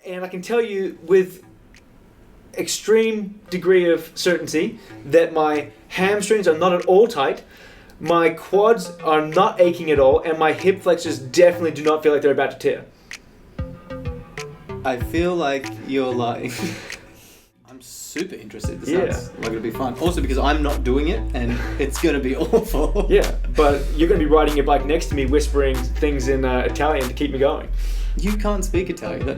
And I can tell you with extreme degree of certainty that my hamstrings are not at all tight, my quads are not aching at all, and my hip flexors definitely do not feel like they're about to tear. I feel like you're lying. I'm super interested. This sounds like it'll be fun. Also because I'm not doing it and it's going to be awful. Yeah, but you're going to be riding your bike next to me whispering things in Italian to keep me going. You can't speak Italian.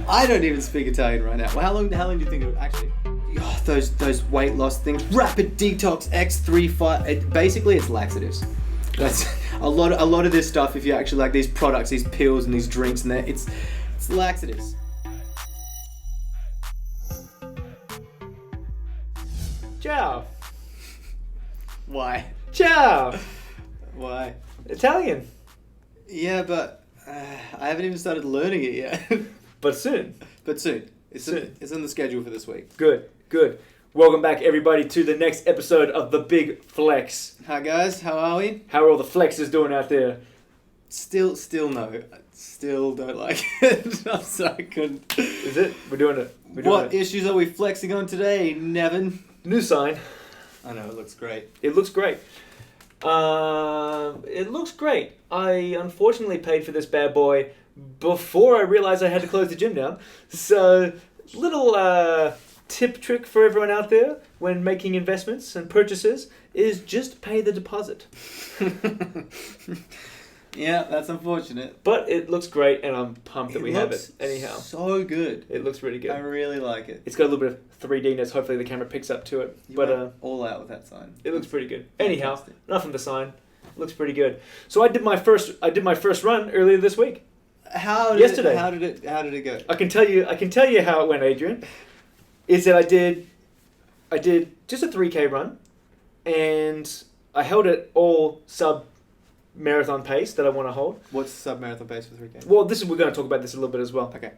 I don't even speak Italian right now. Well, how long do you think it'll actually... Oh, those weight loss things. Rapid Detox X35. Basically, it's laxatives. That's a lot of this stuff. If you actually like these products, these pills and these drinks, and it's laxatives. Ciao. Why? Ciao. Why? Italian. Yeah, but I haven't even started learning it yet. But soon. It's on the schedule for this week. Good. Welcome back, everybody, to the next episode of The Big Flex. Hi, guys. How are we? How are all the flexes doing out there? Still no. Still don't like it. I'm sorry, I couldn't. Is it? We're doing it. What issues are we flexing on today, Nevin? New sign. I know, it looks great. It looks great. I unfortunately paid for this bad boy before I realized I had to close the gym down. So, little trick for everyone out there when making investments and purchases is just pay the deposit. Yeah, that's unfortunate. But it looks great, and I'm pumped that we have it. Anyhow, so good. It looks really good. I really like it. It's got a little bit of 3Dness. Hopefully, the camera picks up to it. You but went all out with that sign. It looks pretty good. Fantastic. Anyhow, enough of the sign. It looks pretty good. So I did my first run earlier this week. Yesterday. How did it go? I can tell you how it went, Adrian. Is that I did just a 3K run, and I held it all sub-marathon pace that I want to hold. What's sub-marathon pace for 3K? Well, we're going to talk about this a little bit as well. Okay.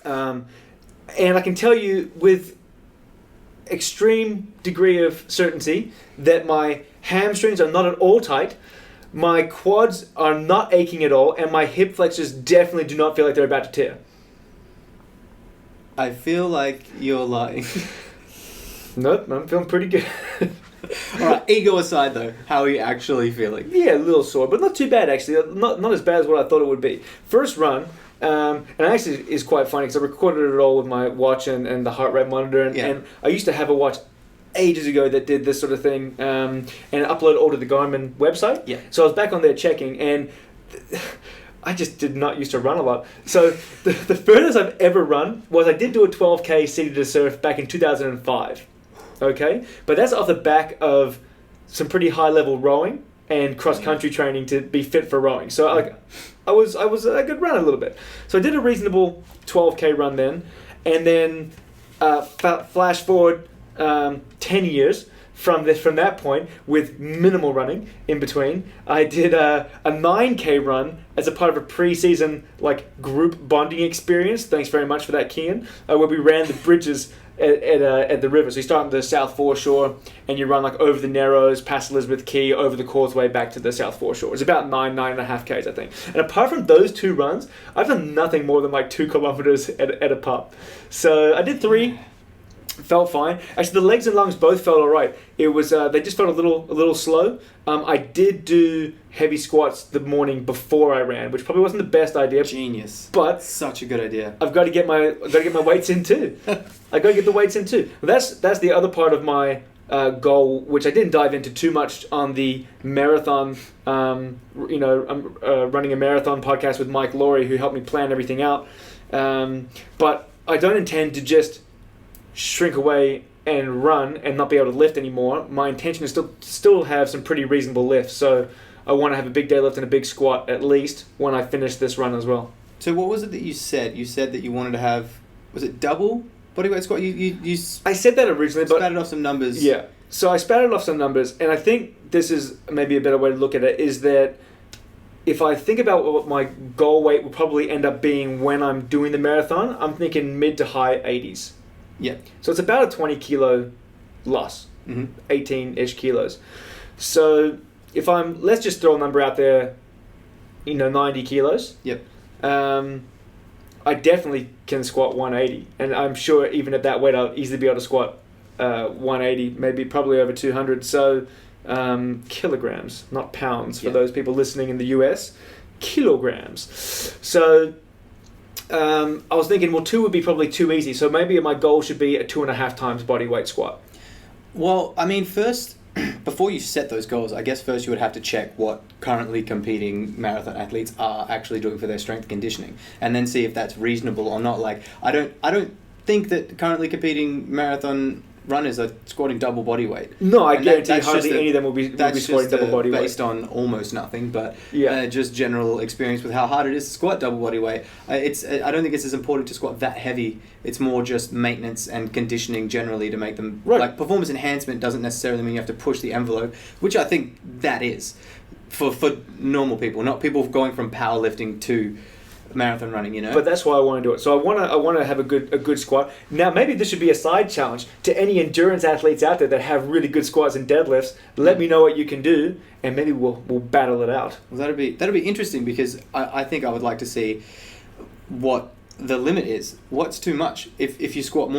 And I can tell you with extreme degree of certainty that my hamstrings are not at all tight, my quads are not aching at all, and my hip flexors definitely do not feel like they're about to tear. I feel like you're lying. Nope, I'm feeling pretty good. Alright, ego aside though, how are you actually feeling? Yeah, a little sore, but not too bad actually. Not as bad as what I thought it would be. First run, and actually is quite funny because I recorded it all with my watch and the heart rate monitor, and I used to have a watch ages ago that did this sort of thing, and upload it all to the Garmin website. Yeah. So I was back on there checking, and I just did not used to run a lot. So the furthest I've ever run was I did do a 12K seated to surf back in 2005. Okay, but that's off the back of some pretty high level rowing and cross country training to be fit for rowing. So I could run a little bit. So I did a reasonable 12K run then, and then flash forward 10 years from that point with minimal running in between. I did a 9K run as a part of a pre-season group bonding experience. Thanks very much for that, Kian. Where we ran the bridges at the river. So you start on the South Foreshore and you run over the Narrows, past Elizabeth Quay, over the causeway back to the South Foreshore. It's about 9.5 Ks, I think. And apart from those two runs, I've done nothing more than 2 kilometers at a pop. So I did 3. Felt fine. Actually, the legs and lungs both felt all right. It was they just felt a little slow. I did do heavy squats the morning before I ran, which probably wasn't the best idea. Genius. But such a good idea. I've got to get my weights in too. I got to get the weights in too. That's the other part of my goal, which I didn't dive into too much on the marathon. I'm running a marathon podcast with Mike Laurie, who helped me plan everything out. But I don't intend to just shrink away and run and not be able to lift anymore. My intention is still have some pretty reasonable lifts. So I want to have a big deadlift and a big squat at least when I finish this run as well. So what was it that you said? You said that you wanted to have, was it double bodyweight squat? I said that originally, but spatted off some numbers. Yeah. So I spatted off some numbers, and I think this is maybe a better way to look at it, is that if I think about what my goal weight will probably end up being when I'm doing the marathon, I'm thinking mid to high 80s. Yeah. So it's about a 20 kilo loss, 18-ish kilos. So if let's just throw a number out there, 90 kilos. Yep. I definitely can squat 180, and I'm sure even at that weight I'll easily be able to squat 180, maybe probably over 200. So kilograms, not pounds, for those people listening in the US. Kilograms. So I was thinking, well, 2 would be probably too easy. So maybe my goal should be a 2.5 times body weight squat. Well, I mean, first, before you set those goals, I guess first you would have to check what currently competing marathon athletes are actually doing for their strength conditioning, and then see if that's reasonable or not. Like, I don't think that currently competing marathon runners are squatting double body weight. No, I guarantee hardly any of them will be squatting double body weight. Based on almost nothing, but yeah. Just general experience with how hard it is to squat double body weight. I don't think it's as important to squat that heavy. It's more just maintenance and conditioning generally to make them... Right. Like, performance enhancement doesn't necessarily mean you have to push the envelope, which I think that is for normal people, not people going from powerlifting to marathon running, you know. But that's why I want to do it. So I want to have a good squat. Now maybe this should be a side challenge to any endurance athletes out there that have really good squats and deadlifts. Let me know what you can do, and maybe we'll battle it out. Well, that'd be interesting, because I think I would like to see what the limit is. What's too much? If you squat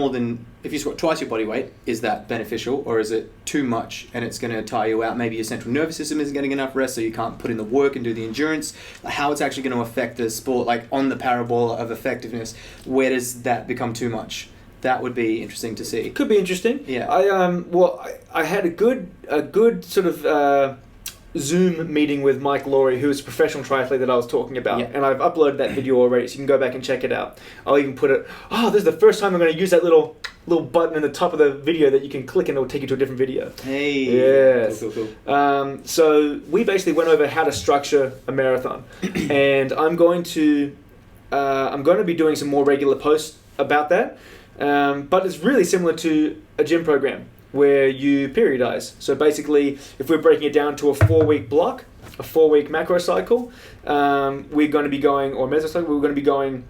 twice your body weight, is that beneficial, or is it too much and it's going to tire you out? Maybe your central nervous system isn't getting enough rest, so you can't put in the work and do the endurance. How it's actually going to affect the sport, like on the parabola of effectiveness, where does that become too much? That would be interesting to see. Could be interesting. Yeah. I had a good sort of Zoom meeting with Mike Laurie, who is a professional triathlete that I was talking about, and I've uploaded that video already, so you can go back and check it out. I'll even put it. Oh, this is the first time I'm going to use that little button in the top of the video that you can click and it will take you to a different video. Hey. Yes. Cool. So we basically went over how to structure a marathon, and I'm going to be doing some more regular posts about that. But it's really similar to a gym program, where you periodize. So basically, if we're breaking it down to a 4-week block, a 4-week macro cycle, we're going to be going, or mesocycle, we're going to be going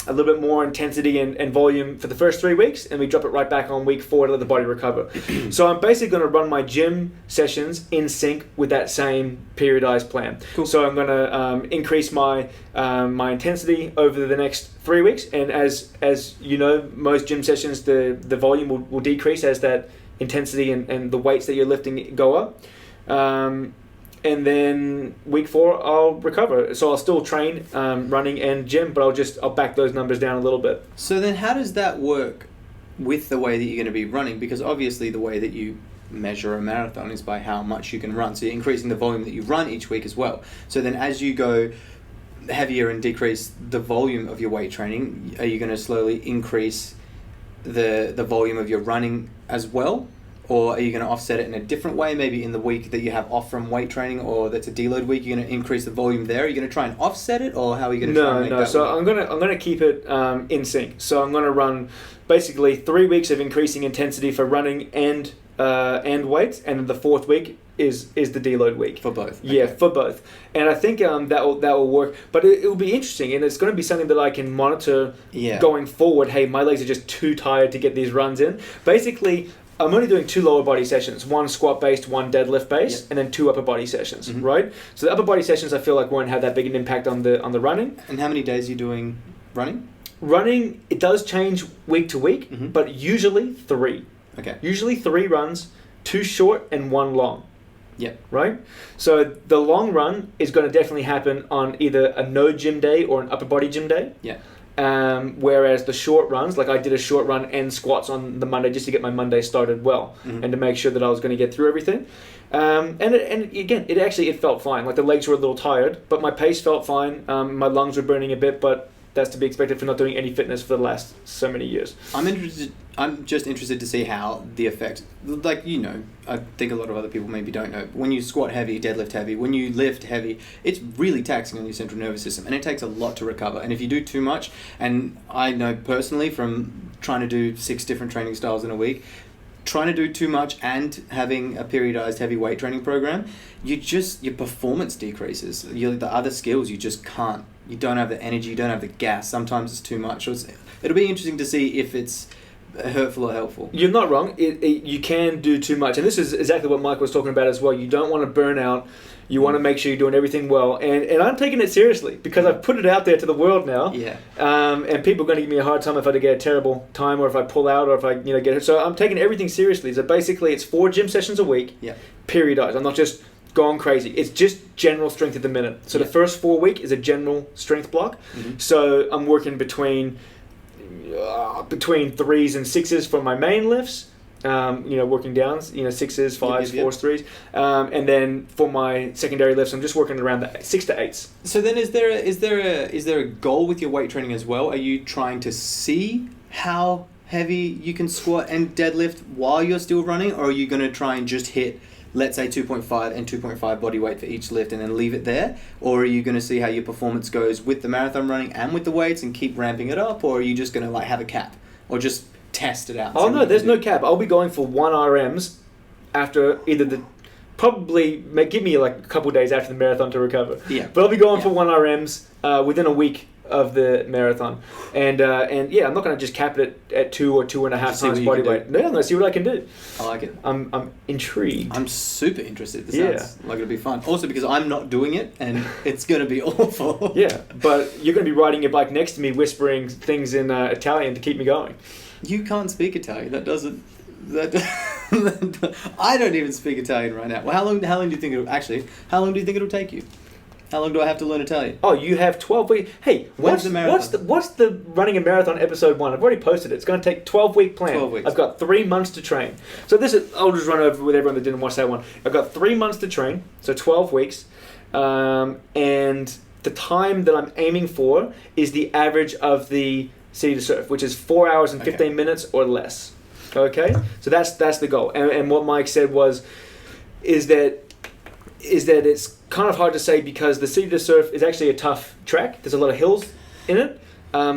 a little bit more intensity and volume for the first 3 weeks, and we drop it right back on week 4 to let the body recover. So I'm basically going to run my gym sessions in sync with that same periodized plan. Cool. So I'm going to increase my intensity over the next 3 weeks, and as you know, most gym sessions, the volume will decrease as that intensity and the weights that you're lifting go up. And then week 4 I'll recover. So I'll still train running and gym, but I'll back those numbers down a little bit. So then how does that work with the way that you're going to be running? Because obviously the way that you measure a marathon is by how much you can run. So you're increasing the volume that you run each week as well. So then as you go heavier and decrease the volume of your weight training, are you going to slowly increase the volume of your running as well? Or are you going to offset it in a different way? Maybe in the week that you have off from weight training, or that's a deload week, you're going to increase the volume there. Are you going to try and offset it, or how are you going to try and make that work? So I'm going to keep it in sync. So I'm going to run basically 3 weeks of increasing intensity for running and weights, and then the 4th week is the deload week For both. Yeah, okay. for both. And I think that will work. But it will be interesting, and it's going to be something that I can monitor going forward. Hey, my legs are just too tired to get these runs in. Basically, I'm only doing 2 lower body sessions, 1 squat based, 1 deadlift based, and then 2 upper body sessions, right? So the upper body sessions I feel like won't have that big an impact on the running. And how many days are you doing running? Running, it does change week to week, but usually 3. Okay. Usually 3 runs, 2 short and 1 long. Yeah. Right? So the long run is going to definitely happen on either a no gym day or an upper body gym day. Yeah. Whereas the short runs, like I did a short run and squats on the Monday just to get my Monday started well, and to make sure that I was going to get through everything. And again, it felt fine. Like the legs were a little tired, but my pace felt fine. My lungs were burning a bit, but that's to be expected for not doing any fitness for the last so many years. I'm just interested to see how the effect, like, you know, I think a lot of other people maybe don't know. When you squat heavy, deadlift heavy, when you lift heavy, it's really taxing on your central nervous system, and it takes a lot to recover. And if you do too much, and I know personally from trying to do 6 different training styles in a week, trying to do too much and having a periodized heavy weight training program, your performance decreases. The other skills you just can't. You don't have the energy, you don't have the gas. Sometimes it's too much. It'll be interesting to see if it's hurtful or helpful? You're not wrong. You can do too much. And this is exactly what Mike was talking about as well. You don't want to burn out. You want to make sure you're doing everything well. And I'm taking it seriously because I've put it out there to the world now. Yeah. And people are going to give me a hard time if I get a terrible time or if I pull out or if I get hurt. So I'm taking everything seriously. So basically it's 4 gym sessions a week, periodized. I'm not just going crazy. It's just general strength at the minute. So the first 4 week is a general strength block. So I'm working between 3s and 6s for my main lifts. Working downs, 6s, 5s, 4s, 3s, and then for my secondary lifts, I'm just working around the 6 to 8s. So then, is there a goal with your weight training as well? Are you trying to see how heavy you can squat and deadlift while you're still running, or are you going to try and just hit, let's say, 2.5 and 2.5 body weight for each lift and then leave it there? Or are you going to see how your performance goes with the marathon running and with the weights and keep ramping it up, or are you just going to have a cap or just test it out? Oh no, there's no cap. I'll be going for 1 RMs after either give me like a couple of days after the marathon to recover. Yeah. But I'll be going for 1 RMs within a week of the marathon. And I'm not going to just cap it at 2 or 2.5 times body weight. No, I'm going to see what I can do. I like it. I'm intrigued. I'm super interested. This sounds like it'll be fun. Also because I'm not doing it and it's going to be awful. Yeah, but you're going to be riding your bike next to me whispering things in Italian to keep me going. You can't speak Italian. I don't even speak Italian right now. Well, how long do you think it'll take you? How long do I have to learn Italian? Oh, you have 12 weeks. Hey, what's the running a marathon episode 1? I've already posted it. It's going to take 12-week plan. 12 weeks. I've got 3 months to train. So I'll just run over with everyone that didn't watch that one. I've got 3 months to train, so 12 weeks. And the time that I'm aiming for is the average of the City to Surf, which is 4 hours and 15 minutes or less. Okay, so that's the goal. And what Mike said is that it's kind of hard to say because the City to Surf is actually a tough track. There's a lot of hills in it.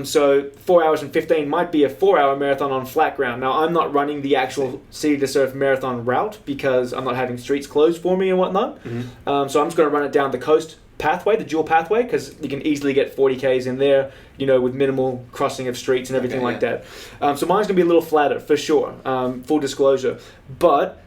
So 4 hours and 15 might be a 4-hour marathon on flat ground. Now I'm not running the actual City to Surf marathon route because I'm not having streets closed for me and whatnot. So I'm just going to run it down the coast pathway, the dual pathway, because you can easily get 40 Ks in there, with minimal crossing of streets and everything like that. So mine's going to be a little flatter, for sure, full disclosure. But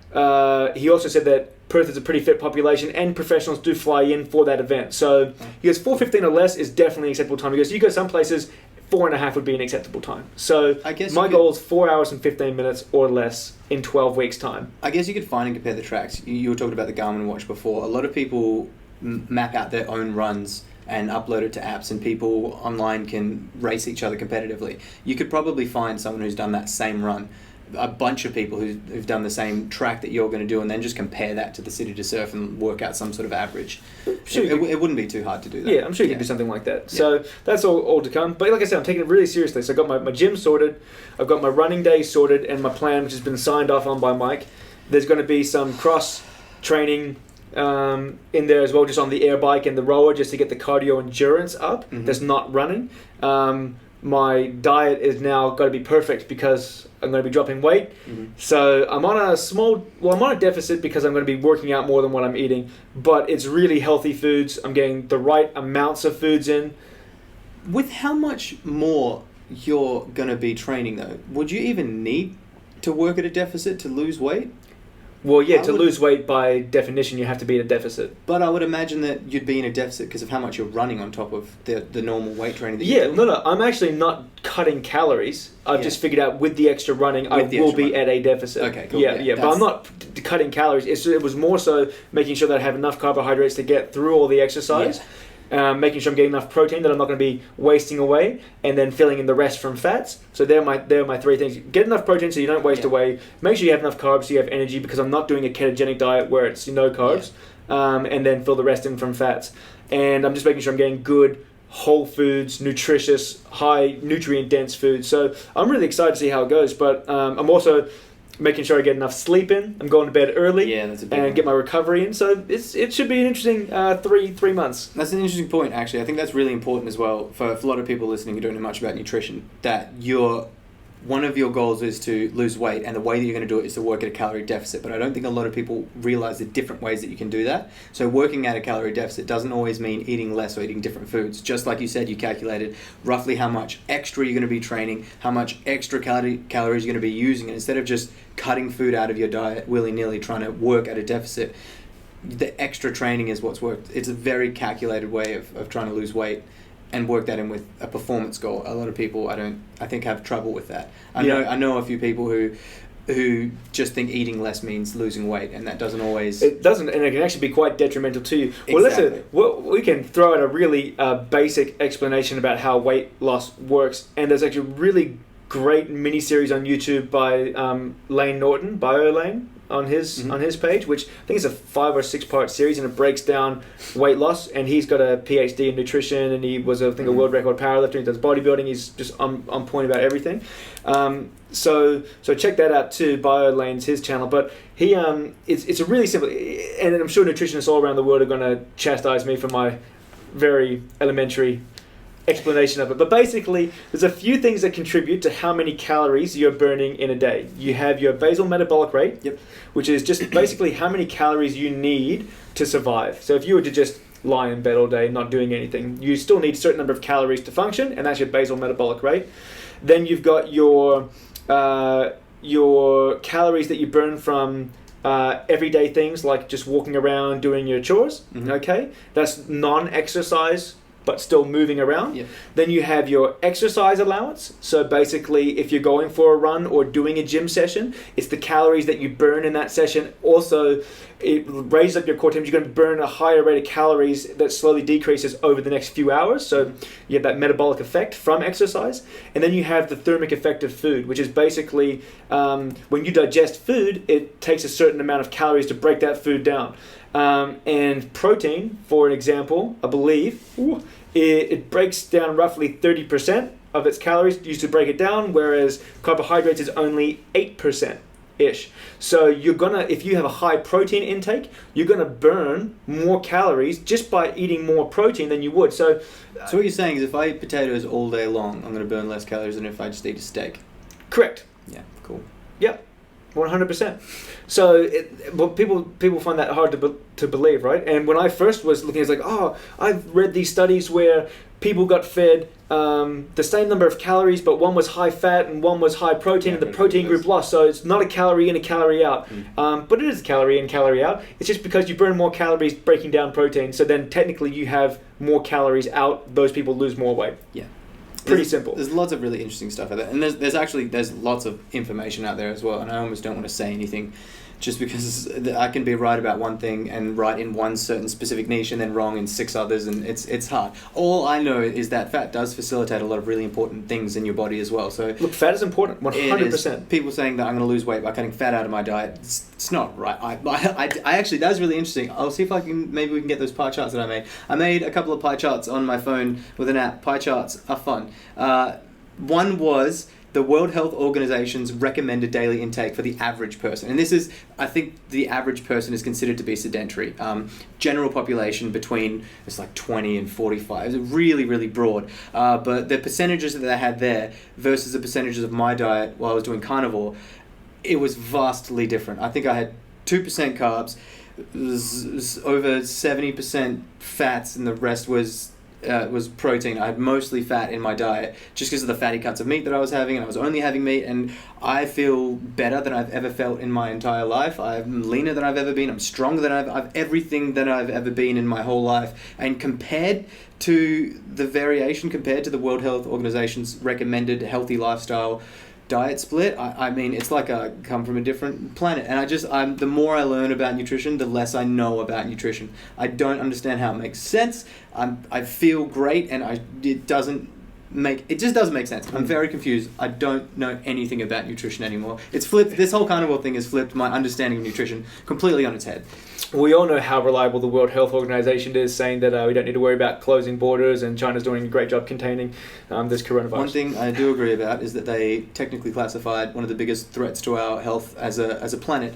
he also said that Perth is a pretty fit population and professionals do fly in for that event. So he goes 4:15 or less is definitely an acceptable time. He goes, you go some places, 4.5 would be an acceptable time. So I guess my goal is 4 hours and 15 minutes or less in 12 weeks' time. I guess you could find and compare the tracks. You were talking about the Garmin watch before. A lot of people map out their own runs and upload it to apps, and people online can race each other competitively. You could probably find someone who's done that same run, a bunch of people who've done the same track that you're going to do, and then just compare that to the City to Surf and work out some sort of average. Sure, it wouldn't be too hard to do that. Yeah, I'm sure you can do something like that. So that's all to come. But like I said, I'm taking it really seriously. So I've got my gym sorted, I've got my running days sorted, and my plan, which has been signed off on by Mike. There's going to be some cross training in there as well, just on the air bike and the rower, just to get the cardio endurance up. That's not running. My diet is now got to be perfect because I'm going to be dropping weight. So I'm on a deficit because I'm going to be working out more than what I'm eating, but it's really healthy foods. I'm getting the right amounts of foods in. With how much more you're going to be training though, would you even need to work at a deficit to lose weight? Well, yeah, to lose weight by definition, you have to be at a deficit. But I would imagine that you'd be in a deficit because of how much you're running on top of the normal weight training that you're doing. No, I'm actually not cutting calories. I've just figured out with the extra running, I will be at a deficit. Okay, cool. Yeah, but I'm not cutting calories. It was more so making sure that I have enough carbohydrates to get through all the exercise. Making sure I'm getting enough protein that I'm not going to be wasting away, and then filling in the rest from fats. So they're my 3 things. Get enough protein so you don't waste away. Make sure you have enough carbs so you have energy, because I'm not doing a ketogenic diet where it's no carbs. And then fill the rest in from fats. And I'm just making sure I'm getting good, whole foods, nutritious, high nutrient dense food. So I'm really excited to see how it goes. But I'm also making sure I get enough sleep in. I'm going to bed early and get my recovery in. So it should be an interesting 3 months. That's an interesting point, actually. I think that's really important as well for a lot of people listening who don't know much about nutrition, that you're one of your goals is to lose weight, and the way that you're going to do it is to work at a calorie deficit. But I don't think a lot of people realize the different ways that you can do that. So working at a calorie deficit doesn't always mean eating less or eating different foods. Just like you said, you calculated roughly how much extra you're going to be training, how much extra calories you're going to be using, and instead of just cutting food out of your diet willy-nilly trying to work at a deficit, the extra training is what's worked. It's a very calculated way of trying to lose weight and work that in with a performance goal. A lot of people I think have trouble with that. I know a few people who just think eating less means losing weight, and that doesn't always... It doesn't, and it can actually be quite detrimental to you. Well, Exactly. we can throw out a really basic explanation about how weight loss works, and there's actually a really great mini-series on YouTube by Lane Norton, BioLane, on his page, which I think is a 5 or 6 part series, and it breaks down weight loss. And he's got a PhD in nutrition, and he was a world record powerlifter. He does bodybuilding. He's just on point about everything. So check that out too. BioLane's his channel, but he it's a really simple, and I'm sure nutritionists all around the world are going to chastise me for my very elementary explanation of it. But basically, there's a few things that contribute to how many calories you're burning in a day. You have your basal metabolic rate, which is just basically how many calories you need to survive. So if you were to just lie in bed all day not doing anything, you still need a certain number of calories to function, and that's your basal metabolic rate. Then you've got your calories that you burn from everyday things like just walking around doing your chores. Okay, that's non-exercise but still moving around. Then you have your exercise allowance. So basically, if you're going for a run or doing a gym session, it's the calories that you burn in that session. Also, it raises up your core temperature. You're going to burn a higher rate of calories that slowly decreases over the next few hours. So you have that metabolic effect from exercise. And then you have the thermic effect of food, which is basically when you digest food, it takes a certain amount of calories to break that food down. And protein, for an example, I believe, it breaks down roughly 30% of its calories used to break it down, whereas carbohydrates is only 8%-ish. So if you have a high protein intake, you're gonna burn more calories just by eating more protein than you would. So what you're saying is if I eat potatoes all day long, I'm gonna burn less calories than if I just eat a steak. Correct. Yeah, cool. Yep. 100%. So, people find that hard to believe, right? And when I first was looking, it's like, I've read these studies where people got fed the same number of calories, but one was high fat and one was high protein, and the protein group lost. So it's not a calorie in, a calorie out. But it is a calorie in, calorie out. It's just because you burn more calories breaking down protein. So then technically you have more calories out. Those people lose more weight. Yeah. Pretty simple. There's lots of really interesting stuff out there, and there's lots of information out there as well. And I almost don't want to say anything, just because I can be right about one thing and right in one certain specific niche, and then wrong in 6 others, and it's hard. All I know is that fat does facilitate a lot of really important things in your body as well. So look, fat is important, 100%. People saying that I'm going to lose weight by cutting fat out of my diet, it's not right. I actually, that's really interesting. I'll see if maybe we can get those pie charts that I made. I made a couple of pie charts on my phone with an app. Pie charts are fun. One was the World Health Organization's recommended daily intake for the average person. And this is, I think the average person is considered to be sedentary. General population between, it's like 20 and 45. It's really, really broad. But the percentages that they had there versus the percentages of my diet while I was doing carnivore, it was vastly different. I think I had 2% carbs, over 70% fats, and the rest was protein. I had mostly fat in my diet just because of the fatty cuts of meat that I was having, and I was only having meat, and I feel better than I've ever felt in my entire life. I'm leaner than I've ever been. I'm stronger than I've everything that I've ever been in my whole life. And compared to the World Health Organization's recommended healthy lifestyle diet split, I mean, it's like I come from a different planet. And the more I learn about nutrition, the less I know about nutrition. I don't understand how it makes sense. I feel great, and it just doesn't make sense. I'm very confused. I don't know anything about nutrition anymore. It's flipped. This whole carnivore thing has flipped my understanding of nutrition completely on its head. We all know how reliable the World Health Organization is, saying that we don't need to worry about closing borders, and China's doing a great job containing this coronavirus. One thing I do agree about is that they technically classified one of the biggest threats to our health as a planet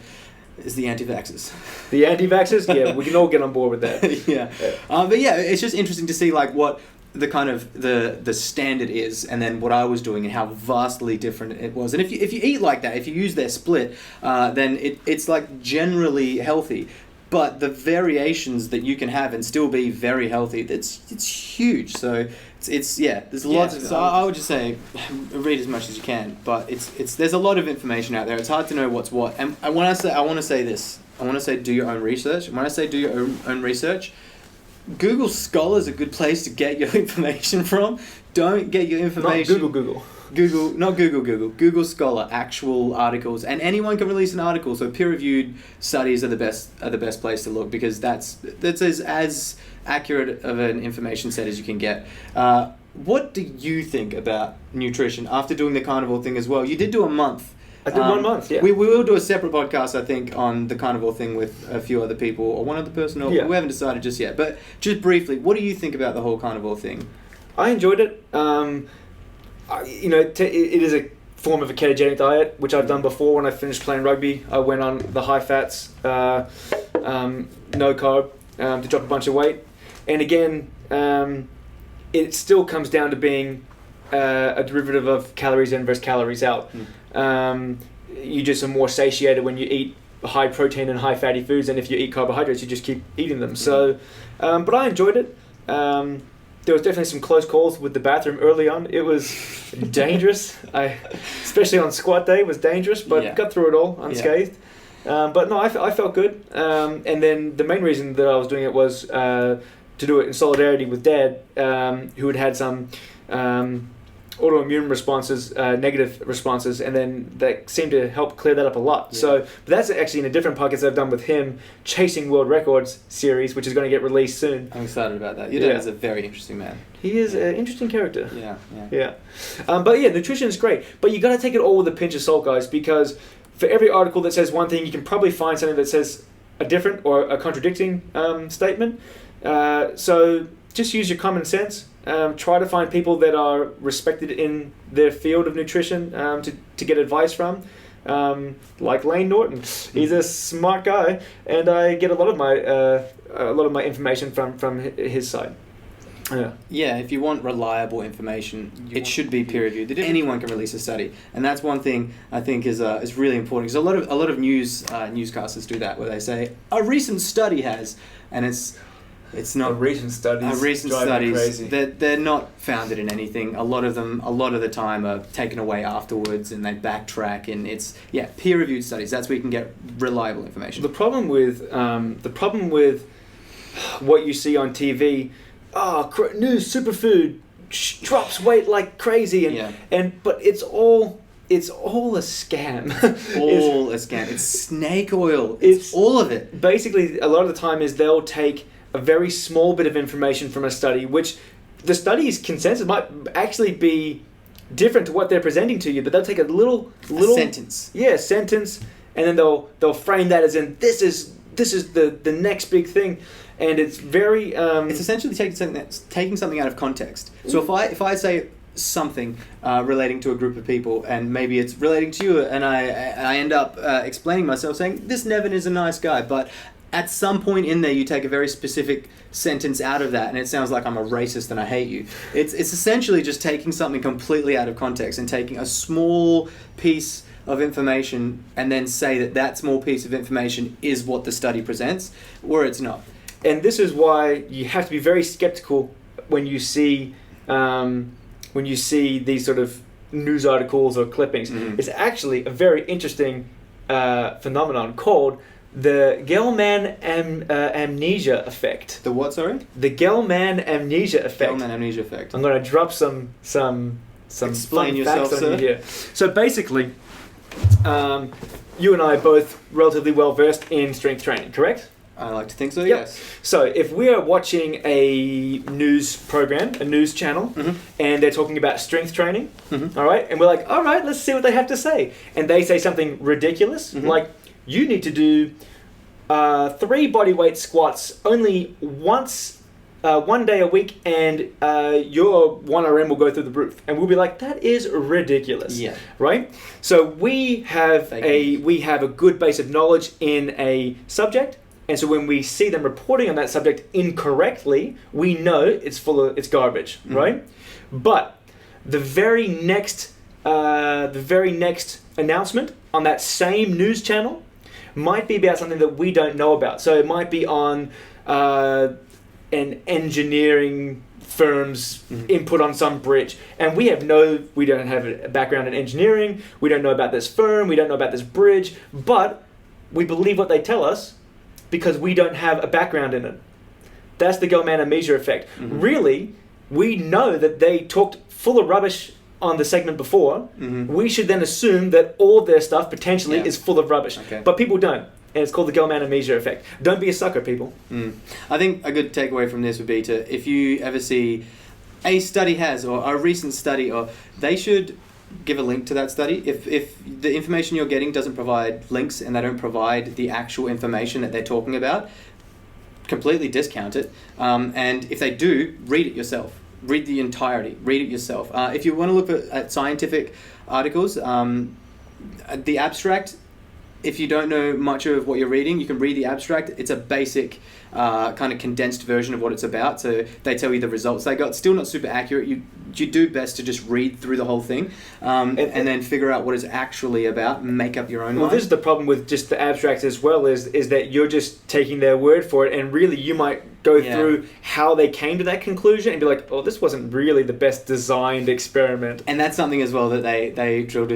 is the anti-vaxxers. The anti-vaxxers? Yeah, we can all get on board with that. Yeah. But yeah, it's just interesting to see like what the kind of the standard is, and then what I was doing and how vastly different it was. And if you eat like that, if you use their split, then it's like generally healthy. But the variations that you can have and still be very healthy, it's huge. So it's there's lots. So I would just say, read as much as you can. But it's there's a lot of information out there. It's hard to know what's what. And I want to say this. I want to say do your own research. When I say do your own research, Google Scholar is a good place to get your information from. Don't get your information. Not Google. Not Google Scholar, actual articles, and anyone can release an article. So peer-reviewed studies are the best place to look, because that's as accurate of an information set as you can get. What do you think about nutrition after doing the carnivore thing as well? You did do a month. I did 1 month, yeah. We will do a separate podcast, I think, on the carnivore thing with a few other people, or one other person, or we haven't decided just yet. But just briefly, what do you think about the whole carnivore thing? I enjoyed it. It is a form of a ketogenic diet, which I've done before. When I finished playing rugby, I went on the high fats, no carb, to drop a bunch of weight. And again, it still comes down to being a derivative of calories in versus calories out. You just are more satiated when you eat high protein and high fatty foods, and if you eat carbohydrates, you just keep eating them. So, but I enjoyed it. There was definitely some close calls with the bathroom early on. It was dangerous. Especially on squat day, it was dangerous, but got through it all unscathed. But no, I felt good. And then the main reason that I was doing it was to do it in solidarity with Dad, who had some autoimmune responses, negative responses, and then that seemed to help clear that up a lot. Yeah. So, but that's actually in a different podcast I've done with him, Chasing World Records series, which is going to get released soon. I'm excited about that. Your dad is a very interesting man. He is an interesting character. Yeah. But yeah, nutrition is great, but you got to take it all with a pinch of salt, guys, because for every article that says one thing, you can probably find something that says a different or a contradicting statement. So just use your common sense. Try to find people that are respected in their field of nutrition to get advice from, like Lane Norton. He's a smart guy, and I get a lot of my information from his side. Yeah, if you want reliable information, it should be peer reviewed. Anyone can release a study, and that's one thing I think is really important, because a lot of newscasters do that, where they say a recent study has, and it's not recent studies. Recent studies. They're not founded in anything. A lot of the time are taken away afterwards, and they backtrack. And it's peer-reviewed studies. That's where you can get reliable information. The problem with what you see on TV, new superfood drops weight like crazy, but it's all a scam. A scam. It's snake oil. It's all of it. Basically, a lot of the time is they'll take a very small bit of information from a study, which the study's consensus might actually be different to what they're presenting to you, but they'll take a little sentence. Yeah, sentence, and then they'll frame that as in this is the next big thing, and it's very it's essentially taking something out of context. So if I say something relating to a group of people, and maybe it's relating to you, and I end up explaining myself saying this Nevin is a nice guy, but at some point in there, you take a very specific sentence out of that, and it sounds like I'm a racist and I hate you. It's essentially just taking something completely out of context and taking a small piece of information and then say that small piece of information is what the study presents, or it's not. And this is why you have to be very skeptical when you see these sort of news articles or clippings. Mm-hmm. It's actually a very interesting phenomenon called the Gell-Mann amnesia effect. The what, sorry? The Gell-Mann amnesia effect. Gell-Mann amnesia effect. I'm going to drop some Explain fun yourself, facts on sir. you here. So basically, you and I are both relatively well versed in strength training, correct? I like to think so, Yep. yes. So if we are watching a news program, a news channel, mm-hmm. and they're talking about strength training, mm-hmm. all right, and we're like, all right, let's see what they have to say. And they say something ridiculous, mm-hmm. like, you need to do 3 bodyweight squats only once, 1 day a week, and your 1RM will go through the roof. And we'll be like, that is ridiculous, yeah. right? So we have a good base of knowledge in a subject, And so when we see them reporting on that subject incorrectly, we know it's garbage, right? But the very next announcement on that same news channel might be about something that we don't know about. So it might be on an engineering firm's input on some bridge, and we don't have a background in engineering, we don't know about this firm, we don't know about this bridge, but we believe what they tell us because we don't have a background in it. That's the Goldman amnesia effect. Really, we know that they talked full of rubbish on the segment before. We should then assume that all their stuff potentially is full of rubbish. But people don't. And it's called the Goldman amnesia effect. Don't be a sucker, people. I think a good takeaway from this would be if you ever see a study or a recent study, or they should give a link to that study. If the information you're getting doesn't provide links and they don't provide the actual information that they're talking about, completely discount it. And if they do, read it yourself. Read the entirety. Read it yourself. If you want to look at scientific articles, the abstract, if you don't know much of what you're reading, you can read the abstract. It's a basic kind of condensed version of what it's about. So they tell you the results they got. Still not super accurate. You do best to just read through the whole thing and then figure out what it's actually about and make up your own mind. This is the problem with just the abstract as well, is that you're just taking their word for it, and really you might go through how they came to that conclusion and be like, oh, this wasn't really the best designed experiment. And that's something as well that they drilled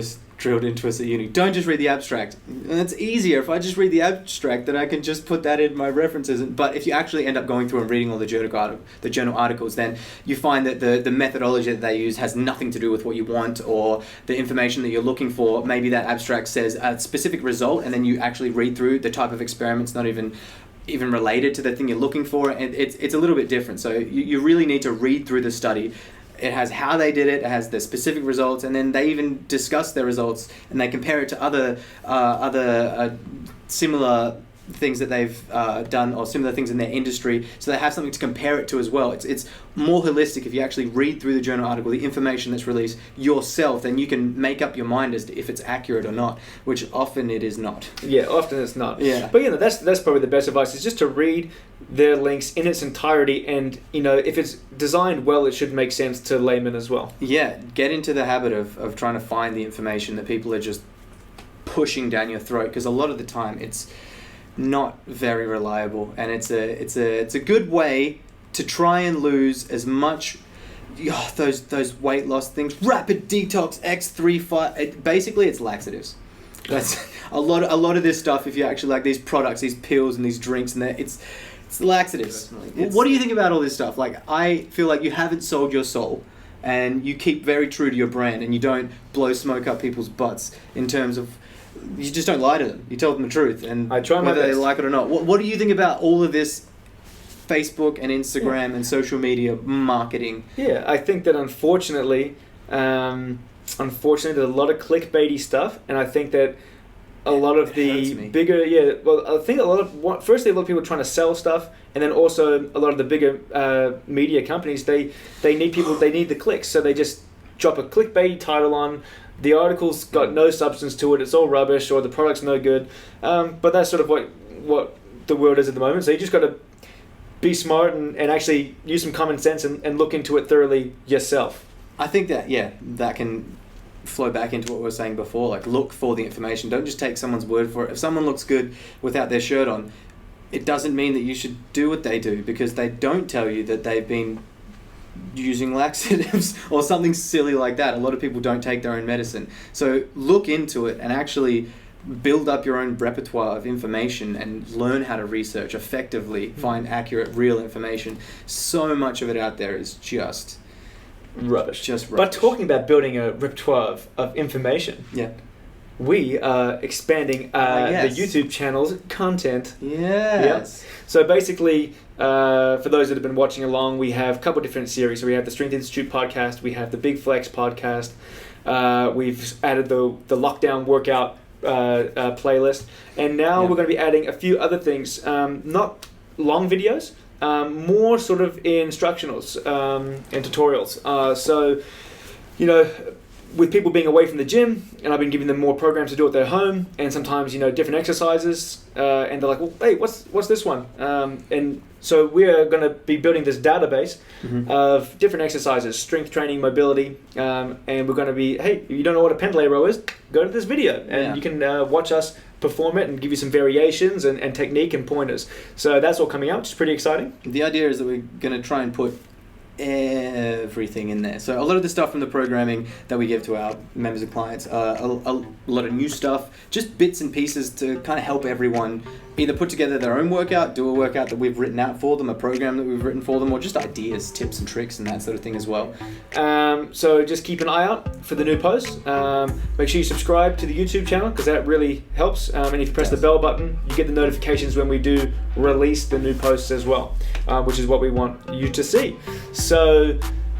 into us at uni. Don't just read the abstract. And it's easier if I just read the abstract, then I can just put that in my references. But if you actually end up going through and reading all the journal articles, then you find that the methodology that they use has nothing to do with what you want or the information that you're looking for. Maybe that abstract says a specific result, and then you actually read through the type of experiment's not even related to the thing you're looking for, and it's a little bit different. So you really need to read through the study. It has how they did it, it has the specific results, and then they even discuss their results and they compare it to other similar things that they've done or similar things in their industry, so they have something to compare it to as well. It's more holistic if you actually read through the journal article, the information that's released yourself, then you can make up your mind as to if it's accurate or not, which often it is not. Yeah, often it's not. Yeah. But that's probably the best advice, is just to read their links in its entirety, and if it's designed well, it should make sense to laymen as well. Yeah, get into the habit of trying to find the information that people are just pushing down your throat, because a lot of the time it's not very reliable, and it's a good way to try and lose as much those weight loss things. Rapid detox X3 basically it's laxatives. That's a lot of this stuff. If you actually like these products, these pills and these drinks, and it's laxatives. What do you think about all this stuff? Like, I feel like you haven't sold your soul, and you keep very true to your brand, and you don't blow smoke up people's butts in terms of. You just don't lie to them. You tell them the truth, and I try whether my they best. like it or not. What do you think about all of this Facebook and Instagram and social media marketing? Yeah, I think that unfortunately there's a lot of clickbaity stuff, and I think that a lot of the bigger, I think firstly a lot of people are trying to sell stuff, and then also a lot of the bigger media companies, they need the clicks, so they just drop a clickbaity title on. The article's got no substance to it, it's all rubbish, or the product's no good. But that's sort of what the world is at the moment. So you just got to be smart and actually use some common sense and look into it thoroughly yourself. I think that, that can flow back into what we were saying before. Like, look for the information. Don't just take someone's word for it. If someone looks good without their shirt on, it doesn't mean that you should do what they do, because they don't tell you that they've been using laxatives or something silly like that. A lot of people don't take their own medicine. So look into it and actually build up your own repertoire of information and learn how to research effectively, find accurate, real information. So much of it out there is just rubbish. Just rubbish. But talking about building a repertoire of information, we are expanding the YouTube channel's content. Yes. Yep. So basically, for those that have been watching along, we have a couple different series. So we have the Strength Institute podcast, we have the Big Flex podcast, we've added the lockdown workout playlist, and now we're going to be adding a few other things, not long videos, more sort of instructionals and tutorials. So, with people being away from the gym, and I've been giving them more programs to do at their home, and sometimes different exercises, and they're like, well, hey, what's this one? And so we are going to be building this database of different exercises, strength training, mobility, and we're going to be, hey, if you don't know what a pendlay row is, go to this video, and you can watch us perform it and give you some variations and technique and pointers. So that's all coming out, which is pretty exciting. The idea is that we're going to try and put everything in there. So a lot of the stuff from the programming that we give to our members and clients, a lot of new stuff, just bits and pieces to kind of help everyone either put together their own workout, do a workout that we've written out for them, a program that we've written for them, or just ideas, tips and tricks and that sort of thing as well. So just keep an eye out for the new posts. Make sure you subscribe to the YouTube channel because that really helps. And if you press the bell button, you get the notifications when we do release the new posts as well, which is what we want you to see. So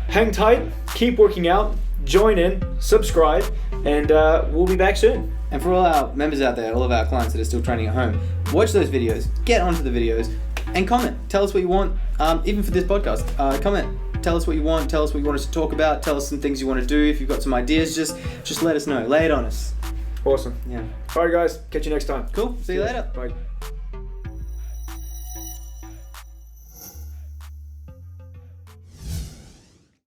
hang tight, keep working out, join in, subscribe, and we'll be back soon. And for all our members out there, all of our clients that are still training at home, watch those videos, get onto the videos, and comment. Tell us what you want, even for this podcast. Comment. Tell us what you want. Tell us what you want us to talk about. Tell us some things you want to do. If you've got some ideas, just let us know. Lay it on us. Awesome. Yeah. All right, guys. Catch you next time. Cool. See you later. Bye.